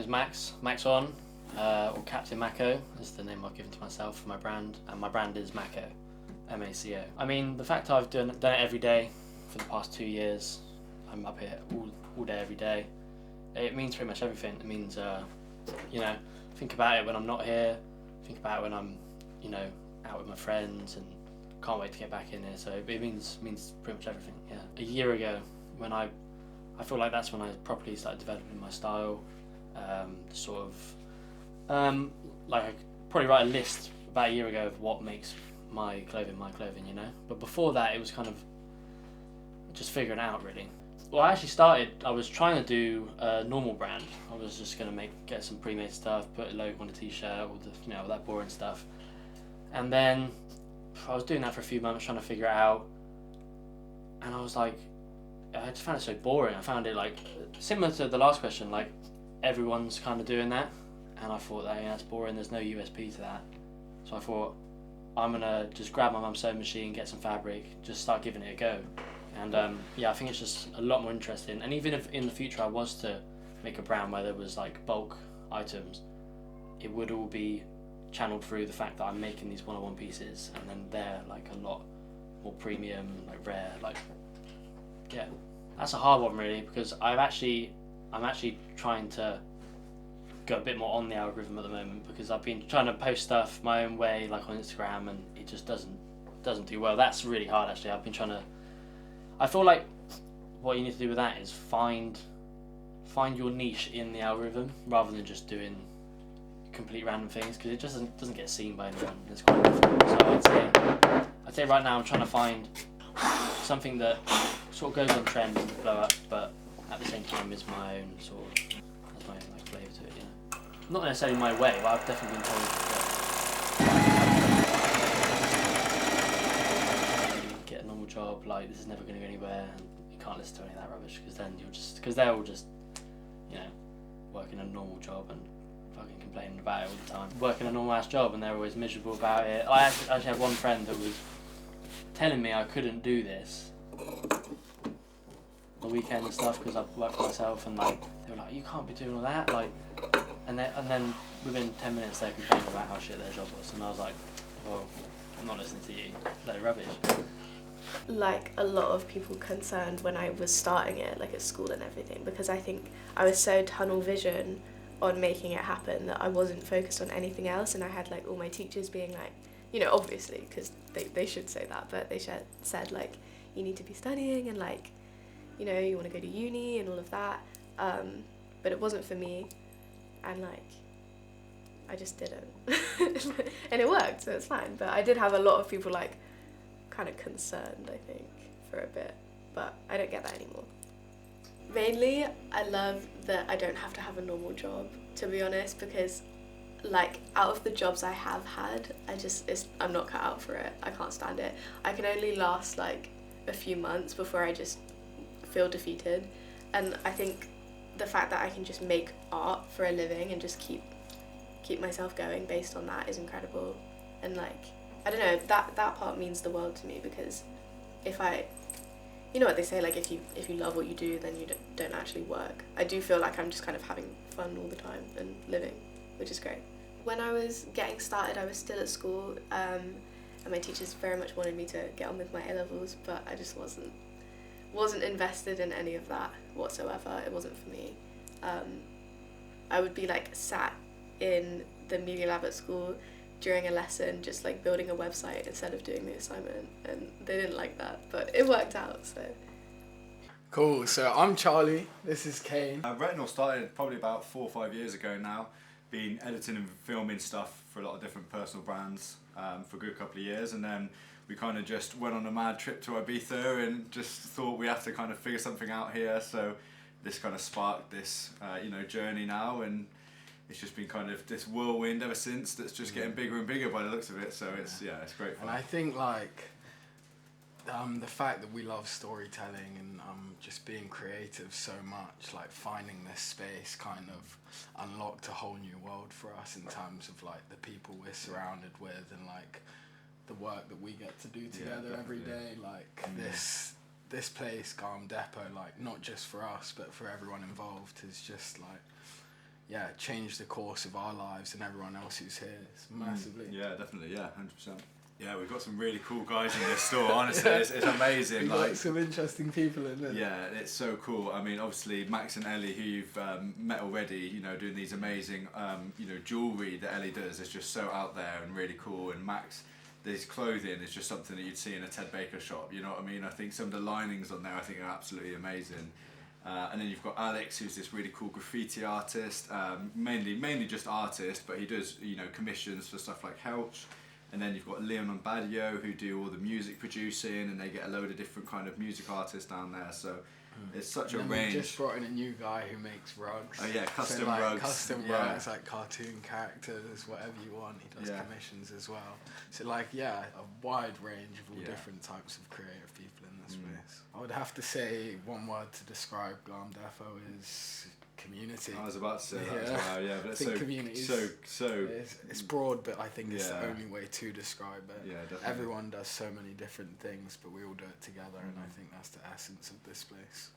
name's Max On, or Captain Mako is the name I've given to myself for my brand, and my brand is Mako, M-A-C-O. I mean, the fact I've done it every day for the past 2 years, I'm up here all day, every day, it means pretty much everything. It means, think about it when I'm not here, think about it when I'm, out with my friends, and can't wait to get back in here. So it means pretty much everything, yeah. A year ago, when I feel like that's when I properly started developing my style, like I could probably write a list about a year ago of what makes my clothing, But before that, it was kind of just figuring it out, really. Well, I was trying to do a normal brand. I was just going to get some pre-made stuff, put a logo on a t-shirt, all that boring stuff. And then I was doing that for a few months, trying to figure it out. And I was like, I just found it so boring. I found it like similar to the last question, like everyone's kind of doing that. And I thought that's boring, there's no USP to that. So I thought, I'm gonna just grab my mum's sewing machine, get some fabric, just start giving it a go. And I think it's just a lot more interesting. And even if in the future I was to make a brand where there was like bulk items, it would all be channeled through the fact that I'm making these one-on-one pieces, and then they're like a lot more premium, like rare, like, yeah. That's a hard one, really, because I'm actually trying to go a bit more on the algorithm at the moment, because I've been trying to post stuff my own way, like on Instagram, and it just doesn't do well. That's really hard, actually. I feel like what you need to do with that is find your niche in the algorithm, rather than just doing complete random things, because it just doesn't get seen by anyone. It's quite difficult. So I'd say right now I'm trying to find something that sort of goes on trend and blow up, but at the same time is my own sort of, has my own like flavour to it, Not necessarily my way, but I've definitely been told that get a normal job, like this is never going to go anywhere, and you can't listen to any of that rubbish, because they're all just, working a normal job and fucking complaining about it all the time. Working a normal ass job, and they're always miserable about it. I actually had one friend that was telling me I couldn't do this the weekend and stuff because I work for myself, and like they were like, you can't be doing all that, like, and then within 10 minutes they're complaining about how shit their job was, and I was like, well, I'm not listening to you, they're rubbish. Like a lot of people concerned when I was starting it, like at school and everything, because I think I was so tunnel vision on making it happen that I wasn't focused on anything else, and I had like all my teachers being like, obviously, because they should say that, but they said like, you need to be studying, and like, you want to go to uni and all of that, but it wasn't for me, and like, I just didn't. And it worked, so it's fine, but I did have a lot of people like kind of concerned, I think, for a bit, but I don't get that anymore. Mainly, I love that I don't have to have a normal job, to be honest, because like out of the jobs I have had, I'm not cut out for it. I can't stand it. I can only last like a few months before I just feel defeated, and I think the fact that I can just make art for a living and just keep myself going based on that is incredible. And like, I don't know, that part means the world to me, because if I, what they say, like if you love what you do, then you don't actually work. I do feel like I'm just kind of having fun all the time and living, which is great. When I was getting started, I was still at school, and my teachers very much wanted me to get on with my A-levels, but I just wasn't invested in any of that whatsoever. It wasn't for me. I would be like sat in the media lab at school during a lesson, just like building a website instead of doing the assignment, and they didn't like that, but it worked out, so. Cool, so I'm Charlie, this is Kane. Retinol started probably about 4 or 5 years ago now, been editing and filming stuff for a lot of different personal brands for a good couple of years, and then we kind of just went on a mad trip to Ibiza and just thought we have to kind of figure something out here, so this kind of sparked this journey now, and it's just been kind of this whirlwind ever since that's just getting bigger and bigger by the looks of it, so it's great fun. And I think like the fact that we love storytelling and just being creative so much, like finding this space kind of unlocked a whole new world for us in terms of like the people we're surrounded with and like the work that we get to do together every day. Like this place, Calm Depot, like not just for us but for everyone involved, is just like yeah, changed the course of our lives and everyone else who's here. It's massively. Yeah, definitely. Yeah, 100%. Yeah, we've got some really cool guys in this store. Honestly, it's amazing. We've got some interesting people in it. Yeah, it's so cool. I mean, obviously Max and Ellie, who you've met already, you know, doing these amazing, you know, jewelry that Ellie does is just so out there and really cool. And Max, this clothing is just something that you'd see in a Ted Baker shop. You know what I mean? I think some of the linings on there, I think, are absolutely amazing. And then you've got Alex, who's this really cool graffiti artist, mainly just artist, but he does, you know, commissions for stuff like Helch. And then you've got Leon and Badio, who do all the music producing, and they get a load of different kind of music artists down there. So it's such a range. We just brought in a new guy who makes rugs. Oh yeah, custom so, like, rugs. Custom rugs, like cartoon characters, whatever you want. He does commissions as well. So like, yeah, a wide range of all different types of creative people in this space. I would have to say one word to describe Glam Defo is community. I was about to say that as well, yeah, but it's broad, but I think it's the only way to describe it. Yeah, definitely. Everyone does so many different things, but we all do it together, and I think that's the essence of this place.